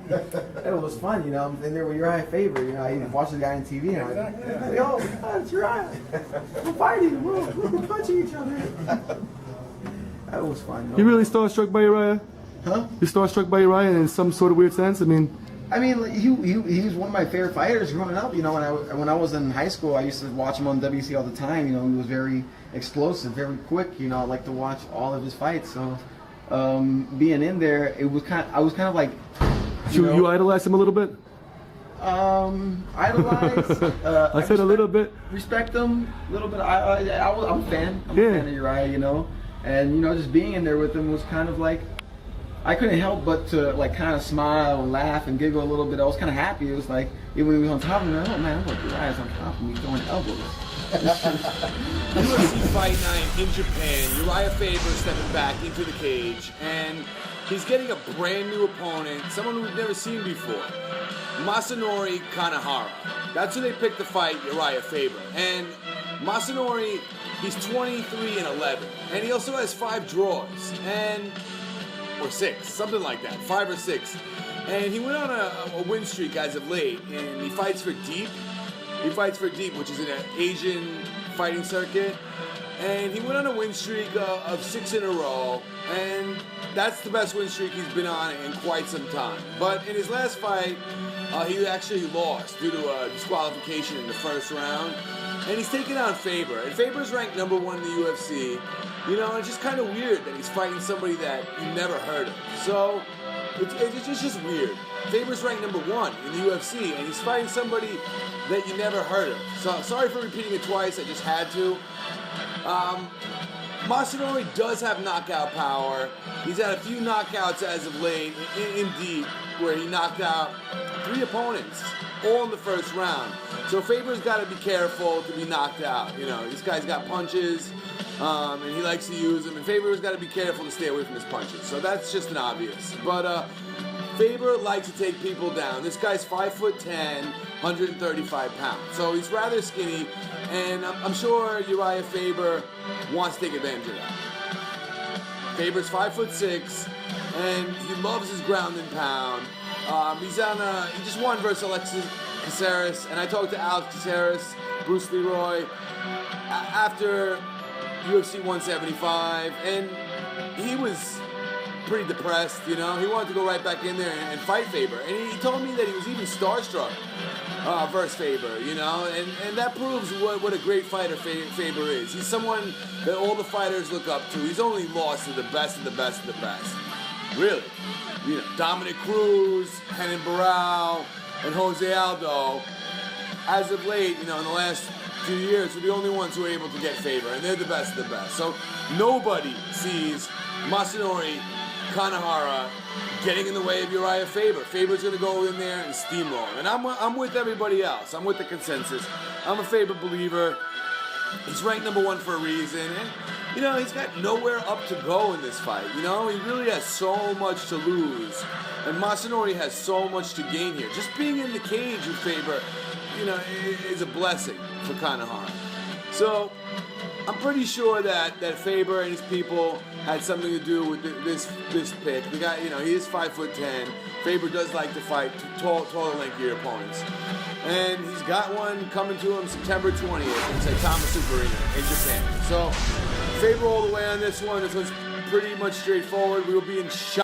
It was fun, you know. I'm in there with Urijah Faber, you know. I watched the guy on TV, and I'm like, yo, it's Urijah. We're fighting, we're punching each other. That was fun. You really starstruck by Urijah? Huh? You starstruck by Urijah in some sort of weird sense? I mean, he was one of my favorite fighters growing up. You know, when I was in high school, I used to watch him on WC all the time. You know, he was very explosive, very quick. You know, I like to watch all of his fights. So being in there, I was kind of like. You idolize him a little bit? Idolize. I said a little bit. Respect him a little bit. I'm a fan. I'm a fan of Urijah, you know, and you know, just being in there with him was kind of like. I couldn't help but to like kind of smile and laugh and giggle a little bit. I was kind of happy. It was like even when he was on top of me, oh man, look, Urijah's on top of me throwing elbows. UFC Fight Night in Japan. Urijah Faber stepping back into the cage, and he's getting a brand new opponent, someone we've never seen before, Masanori Kanehara. That's who they picked to fight Urijah Faber. And Masanori, he's 23-11, and he also has 5 draws, or 6, something like that, 5 or 6. And he went on a win streak as of late, and he fights for Deep. He fights for Deep, which is an Asian fighting circuit. And he went on a win streak of 6 in a row, and that's the best win streak he's been on in quite some time. But in his last fight, he actually lost due to a disqualification in the first round. And he's taking on Faber. And Faber's ranked #1 in the UFC. You know, it's just kind of weird that he's fighting somebody that you never heard of. So, it's just weird. Faber's ranked #1 in the UFC, and he's fighting somebody that you never heard of. So, sorry for repeating it twice, I just had to. Masanori does have knockout power. He's had a few knockouts as of late, indeed, where he knocked out 3 opponents, all in the first round. So Faber's got to be careful to be knocked out. You know, this guy's got punches, and he likes to use them, and Faber's got to be careful to stay away from his punches. So that's just an obvious. But Faber likes to take people down. This guy's 5'10", 135 pounds. So he's rather skinny, and I'm sure Urijah Faber wants to take advantage of that. Faber's 5'6", and he loves his ground and pound. He just won versus Alexis Caceres, and I talked to Alex Caceres, Bruce Leroy, after UFC 175, and he was pretty depressed, you know. He wanted to go right back in there and fight Faber, and he told me that he was even starstruck versus Faber, you know, and that proves what a great fighter Faber is. He's someone that all the fighters look up to. He's only lost to the best of the best of the best. Really. You know, Dominic Cruz, Renan Barão, and Jose Aldo, as of late, you know, in the last few years, are the only ones who are able to get Faber, and they're the best of the best. So nobody sees Masanori Kanehara getting in the way of Urijah Faber. Faber's going to go in there and steamroll. And I'm with everybody else. I'm with the consensus. I'm a Faber believer. He's ranked #1 for a reason. And, you know, he's got nowhere up to go in this fight. You know, he really has so much to lose. And Masanori has so much to gain here. Just being in the cage with Faber, you know, is a blessing for Kanehara. So, I'm pretty sure that Faber and his people had something to do with this pick. The guy, you know, he is 5'10". Faber does like to fight taller, lankier opponents. And he's got one coming to him September 20th in Saitama Super Arena in Japan. So, Faber all the way on this one. This one's pretty much straightforward. We will be in shock.